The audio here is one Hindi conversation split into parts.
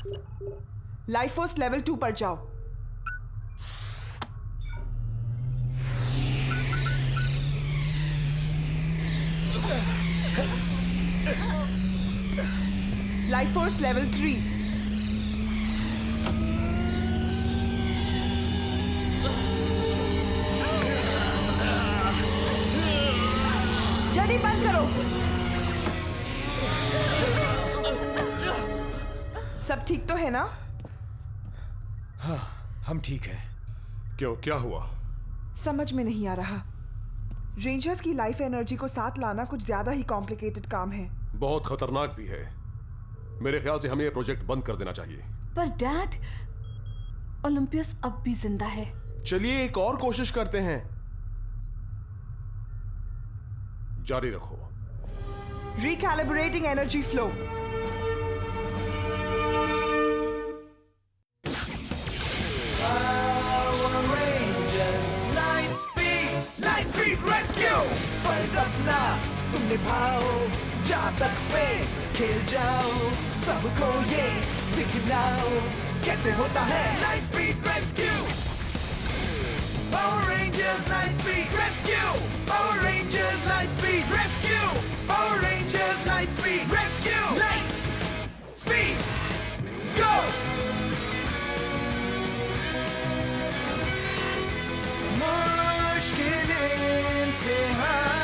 लाइफ फोर्स लेवल 2 पर जाओ। Life force level 3। जल्दी बंद करो। सब ठीक तो है ना? हाँ, हम ठीक हैं। क्यों, क्या हुआ? समझ में नहीं आ रहा। रेंजर्स की लाइफ एनर्जी को साथ लाना कुछ ज्यादा ही कॉम्प्लिकेटेड काम है। बहुत खतरनाक भी है। मेरे ख्याल से हमें ये प्रोजेक्ट बंद कर देना चाहिए। पर डैड, ओलंपियस अब भी जिंदा है। चलिए एक और कोशिश करते हैं। जारी रखो। Recalibrating energy flow. सपना तुम निभाओ, जातक पे खेल जाओ, सबको ये दिखलाओ कैसे होता है light speed rescue. Power rangers light speed rescue, power rangers light speed rescue, power rangers light speed rescue, light speed go. मुश्किल इम्तिहान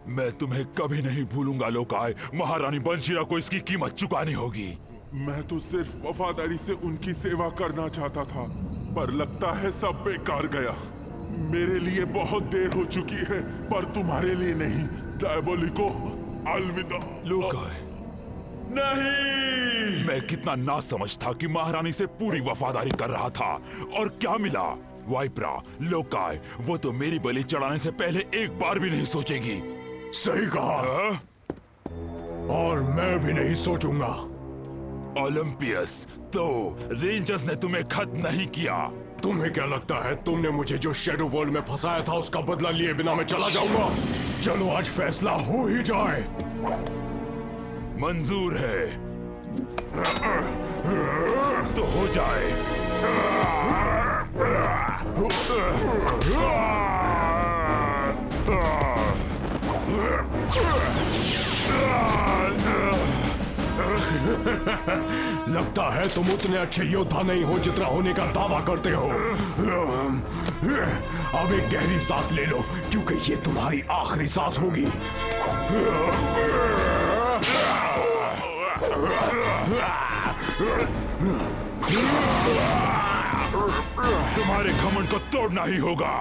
मैं तुम्हें कभी नहीं भूलूंगा लोकाय। महारानी बंशीरा को इसकी कीमत चुकानी होगी। मैं तो सिर्फ वफादारी से उनकी सेवा करना चाहता था, पर लगता है सब बेकार गया। मेरे लिए बहुत देर हो चुकी है, पर तुम्हारे लिए नहीं। डायबोलिको, अलविदा। लोकाय, नहीं! मैं कितना नासमझ था कि महारानी से पूरी वफादारी कर रहा था, और क्या मिला? वाइपरा, लोकाय, वो तो मेरी बलि चढ़ाने से पहले एक बार भी नहीं सोचेगी। सही कहा। और मैं भी नहीं सोचूंगा। ओलंपियस, तो रेंजर्स ने तुम्हें खत्म नहीं किया? तुम्हें क्या लगता है तुमने मुझे जो शैडो वर्ल्ड में फंसाया था उसका बदला लिए बिना मैं चला जाऊंगा? चलो आज फैसला हो ही जाए। मंजूर है तो हो जाए। लगता है तुम उतने अच्छे योद्धा नहीं हो जितना होने का दावा करते हो। अब एक गहरी सांस ले लो, क्योंकि ये तुम्हारी आखिरी सांस होगी। तुम्हारे घमंड को तोड़ना ही होगा।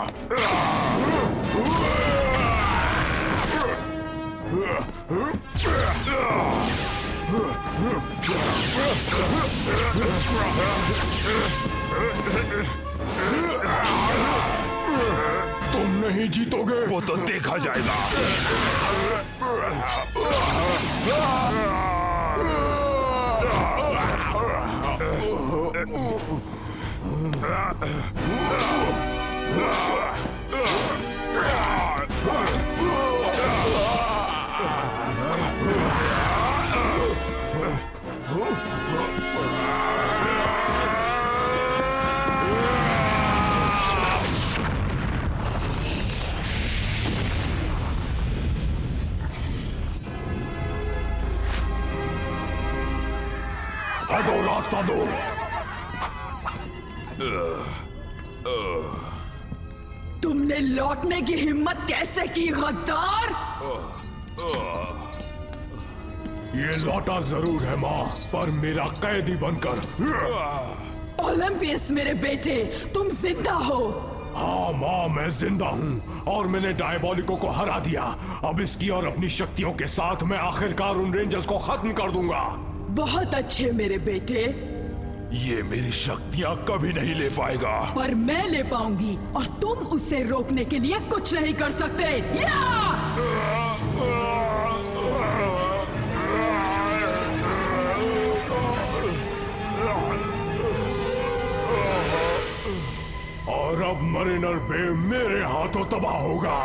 तुम नहीं जीतोगे। वो तो देखा जाएगा। दो रास्ता दो। तुमने लौटने की हिम्मत कैसे की, गद्दार? ये लौटा जरूर है माँ, पर मेरा कैदी बनकर। ओलंपियस मेरे बेटे, तुम जिंदा हो। हाँ माँ, मैं जिंदा हूँ और मैंने डायबोलिको को हरा दिया। अब इसकी और अपनी शक्तियों के साथ मैं आखिरकार उन रेंजर्स को खत्म कर दूंगा। बहुत अच्छे मेरे बेटे, ये मेरी शक्तियां कभी नहीं ले पाएगा। पर मैं ले पाऊंगी और तुम उसे रोकने के लिए कुछ नहीं कर सकते। और अब मरीनर बे मेरे हाथों तबाह होगा।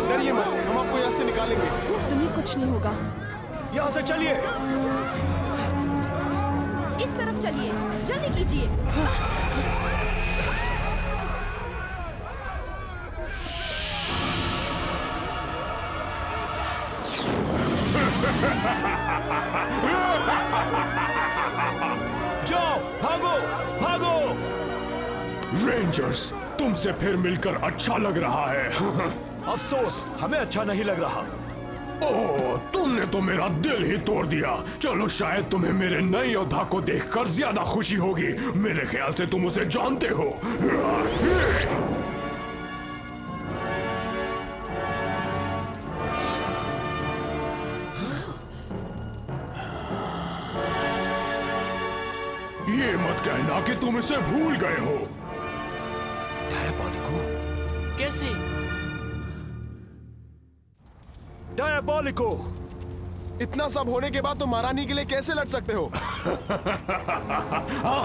डरिए मत, हम आपको यहाँ से निकालेंगे। तुम्हें कुछ नहीं होगा। यहाँ से चलिए। इस तरफ चलिए, जल्दी कीजिए। जाओ, भागो, भागो। रेंजर्स, तुमसे फिर मिलकर अच्छा लग रहा है। अफसोस, हमें अच्छा नहीं लग रहा। ओह, तुमने तो मेरा दिल ही तोड़ दिया। चलो, शायद तुम्हें मेरे नए योद्धा को देखकर ज्यादा खुशी होगी। मेरे ख्याल से तुम उसे जानते हो। ये मत कहना कि तुम इसे भूल गए हो। डायबोलिको, कैसे? डायबोलिको। इतना सब होने के बाद तुम महारानी के लिए कैसे लड़ सकते हो?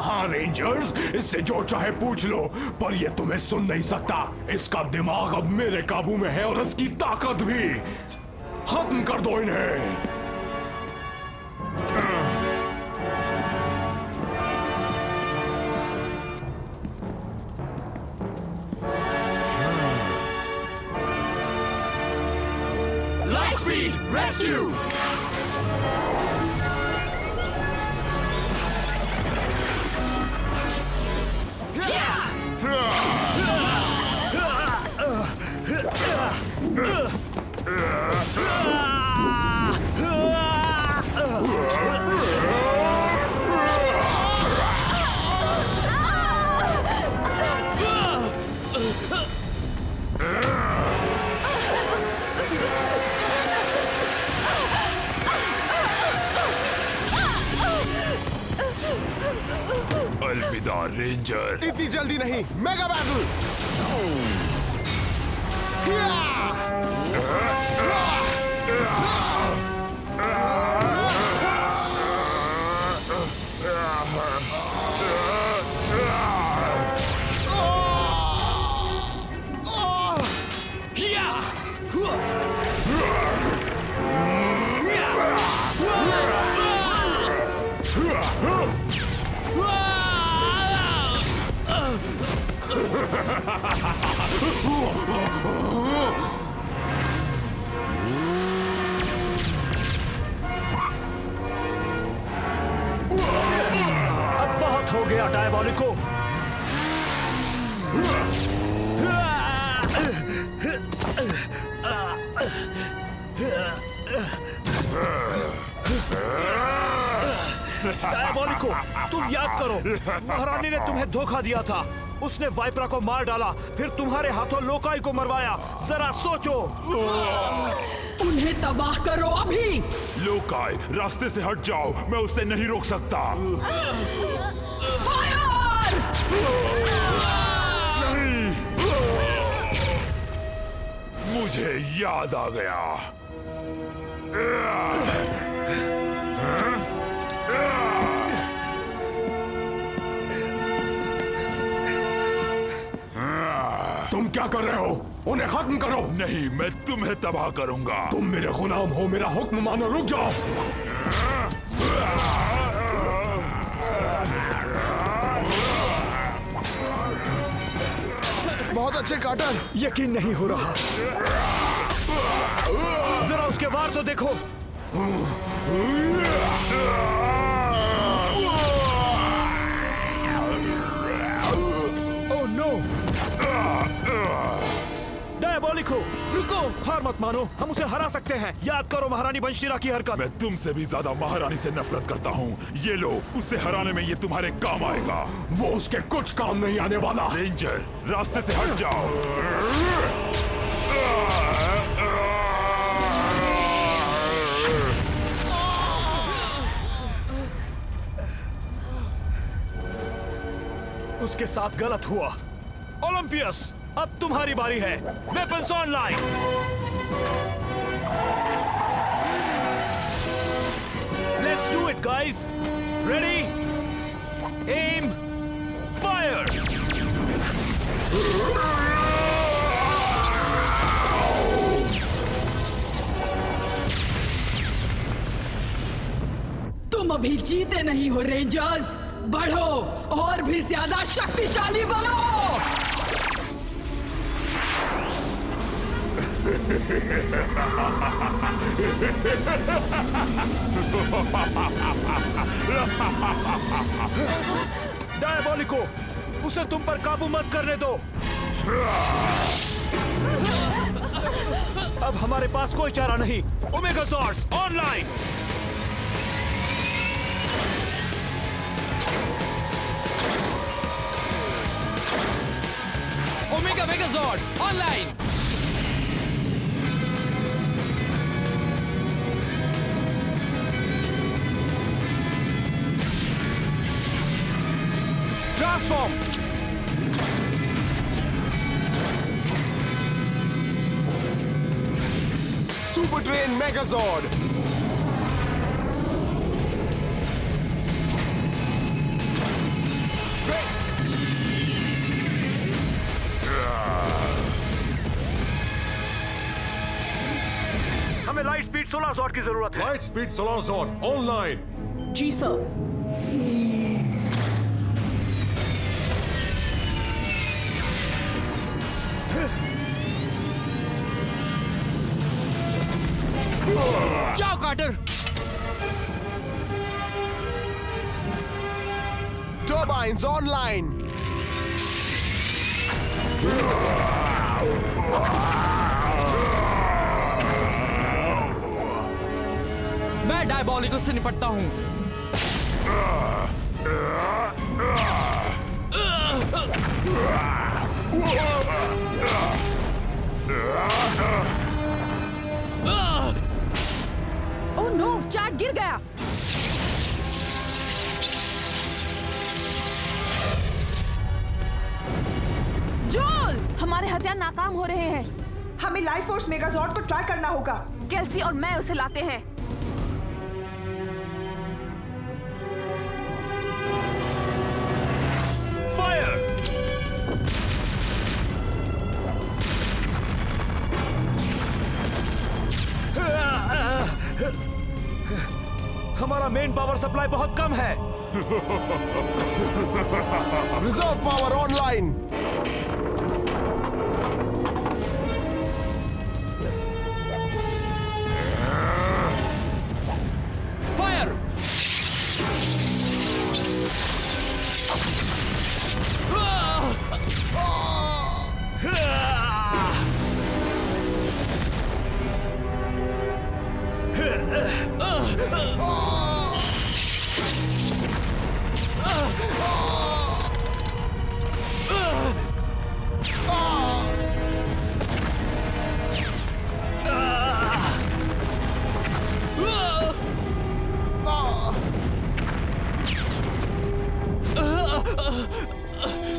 हाँ रेंजर्स, इससे जो चाहे पूछ लो, पर ये तुम्हें सुन नहीं सकता। इसका दिमाग अब मेरे काबू में है और इसकी ताकत भी। खत्म कर दो इन्हें। Lightspeed rescue! अलविदा रेंजर। इतनी जल्दी नहीं। Mega battle. अब बहुत हो गया डायबोलिको। डायबोलिको, तुम याद करो, महारानी ने तुम्हें धोखा दिया था। उसने वाइपरा को मार डाला, फिर तुम्हारे हाथों लोकाई को मरवाया। जरा सोचो। उन्हें तबाह करो अभी। लोकाई, रास्ते से हट जाओ, मैं उसे नहीं रोक सकता। फायर! नहीं, मुझे याद आ गया। तुम क्या कर रहे हो? उन्हें खत्म करो। नहीं, मैं तुम्हें तबाह करूंगा। तुम मेरे गुलाम हो, मेरा हुक्म मानो। रुक जाओ। बहुत अच्छे कार्टर। यकीन नहीं हो रहा। जरा उसके वार तो देखो। Oh no! डायबोलिको रुको, हार मत मानो, हम उसे हरा सकते हैं। याद करो महारानी बंशीरा की हरकत। मैं तुमसे भी ज्यादा महारानी से नफरत करता हूँ। ये लो, उसे हराने में ये तुम्हारे काम आएगा। वो उसके कुछ काम नहीं आने वाला। रेंजर, रास्ते से हट जाओ। उसके साथ गलत हुआ। ओलंपियस, अब तुम्हारी बारी है। Weapons online. Let's do it guys. Ready, aim, fire. तुम अभी जीते नहीं हो रेंजर्स। बढ़ो और भी ज्यादा शक्तिशाली बनो। डायबोलिको, उसे तुम पर काबू मत करने दो। अब हमारे पास कोई चारा नहीं। Omega swords online. Omega megazord online. Transform. Super train megazord. हमें लाइट स्पीड 16 जॉट की जरूरत है। Light speed 16 jet online. जी सर। जाओ कार्टर। Turbines online. मैं डायबोलिको से निपटता हूँ। ओह नो, चैट गिर गया। जोल, हमारे हथियार नाकाम हो रहे हैं। हमें लाइफ फोर्स मेगाजॉर्ड को ट्राई करना होगा। केल्सी और मैं उसे लाते हैं। फायर। हमारा मेन पावर सप्लाई बहुत कम है। Reserve power online. फायर।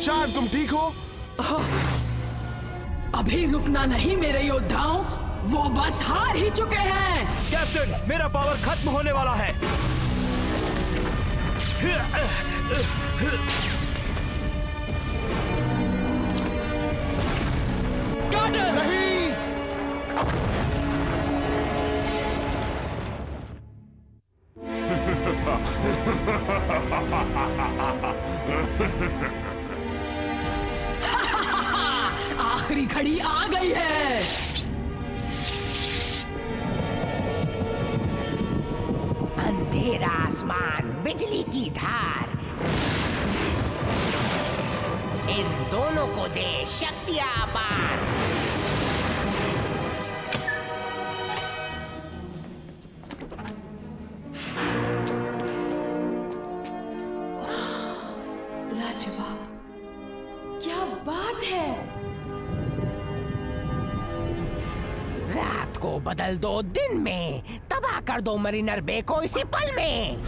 शायद तुम ठीक हो। अभी रुकना नहीं मेरे योद्धाओं, वो बस हार ही चुके हैं। कैप्टन, मेरा पावर खत्म होने वाला है। कार्टर। नहीं। आखिरी घड़ी आ गई है। अंधेरा आसमान, बिजली की धार, इन दोनों को दे शक्ति अपार। लाजवाब, क्या बात है। रात को बदल दो दिन में, तबाह कर दो मरीनर बे को इसी पल में।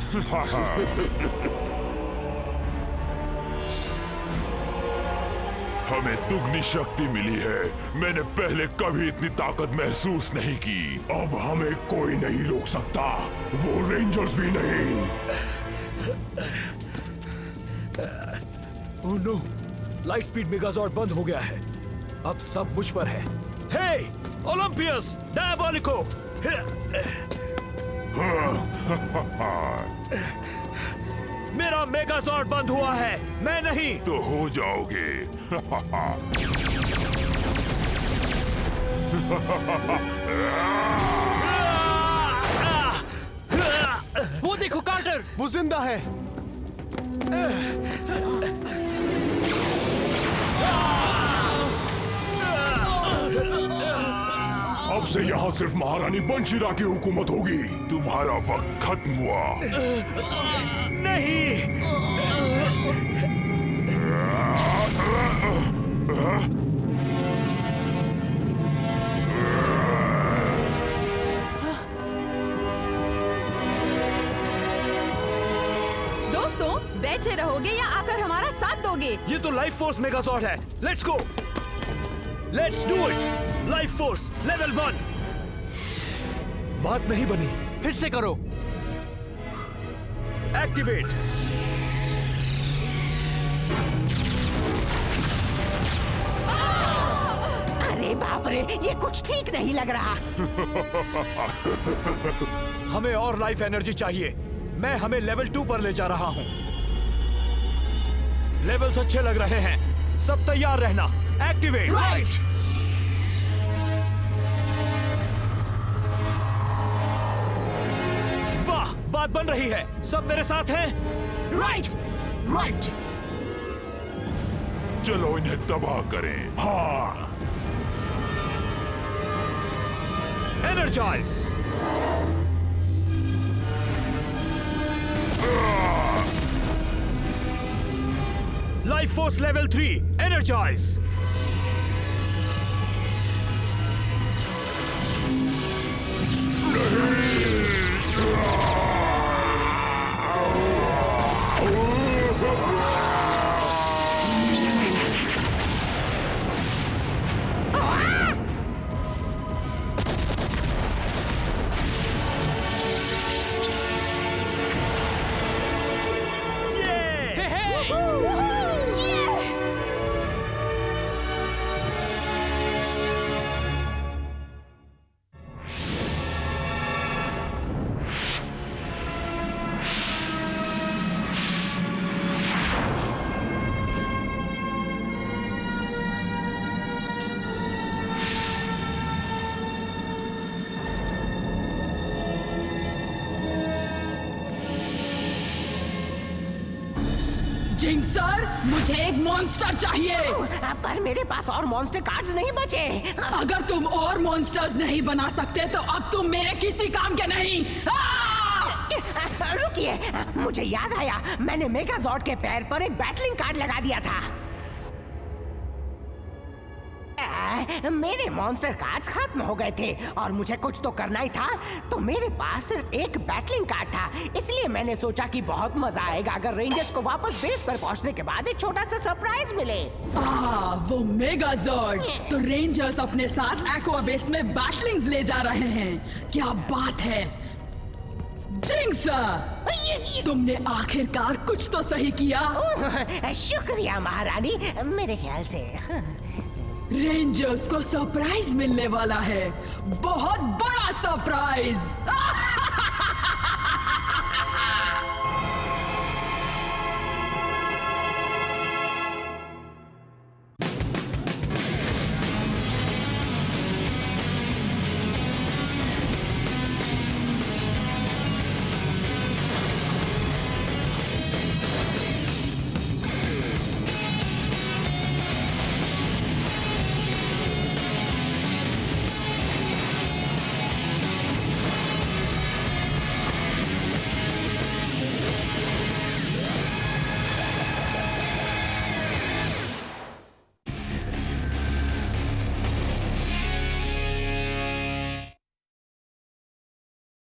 हमें दुगनी शक्ति मिली है। मैंने पहले कभी इतनी ताकत महसूस नहीं की। अब हमें कोई नहीं रोक सकता, वो रेंजर्स भी नहीं। ओह नो, लाइट स्पीड मेगाजॉर्ड बंद हो गया है। अब सब मुझ पर है। हे ओलंपियस डायबोलिको! मेरा मेगाजॉर्ड बंद हुआ है, मैं नहीं। तो हो जाओगे। वो देखो कार्टर, वो जिंदा है। अब से यहाँ सिर्फ महारानी बंशीरा की हुकूमत होगी। तुम्हारा वक्त खत्म हुआ। नहीं। दोस्तों, बैठे रहोगे या आकर हमारा साथ दोगे? ये तो लाइफ फोर्स मेगाजॉर्ड है। Let's go, let's do it. Life force level 1। बात नहीं बनी, फिर से करो। एक्टिवेट। अरे बाप रे, ये कुछ ठीक नहीं लग रहा। हमें और लाइफ एनर्जी चाहिए। मैं हमें लेवल 2 पर ले जा रहा हूं। लेवल्स अच्छे लग रहे हैं, सब तैयार रहना। एक्टिवेट। राइट। वाह, बात बन रही है। सब मेरे साथ हैं? Right right. चलो इन्हें तबाह करें। हाँ। Energize. Life force level 3 energize. जिंग सर, मुझे एक मॉन्स्टर चाहिए। पर मेरे पास और मॉन्स्टर कार्ड्स नहीं बचे। अगर तुम और मॉन्स्टर्स नहीं बना सकते तो अब तुम मेरे किसी काम के नहीं। रुकिए, मुझे याद आया, मैंने मेगाजॉर्ड के पैर पर एक बैटलिंग कार्ड लगा दिया था। मेरे मॉन्स्टर कार्ड्स खत्म हो गए थे और मुझे कुछ तो करना ही था, तो मेरे पास सिर्फ एक बैटलिंग कार्ड था। इसलिए मैंने सोचा कि बहुत मजा आएगा अगर रेंजर्स को वापस बेस पर पहुंचने के बाद एक छोटा सा सरप्राइज मिले। वो मेगाजॉर्ड। तो रेंजर्स अपने साथ एक्वा बेस में बैटलिंग्स ले जा रहे हैं। क्या बात है जिंग सर, तुमने आखिरकार कुछ तो सही किया। शुक्रिया महारानी, मेरे ख्याल से रेंजर्स को सरप्राइज मिलने वाला है, बहुत बड़ा सरप्राइज।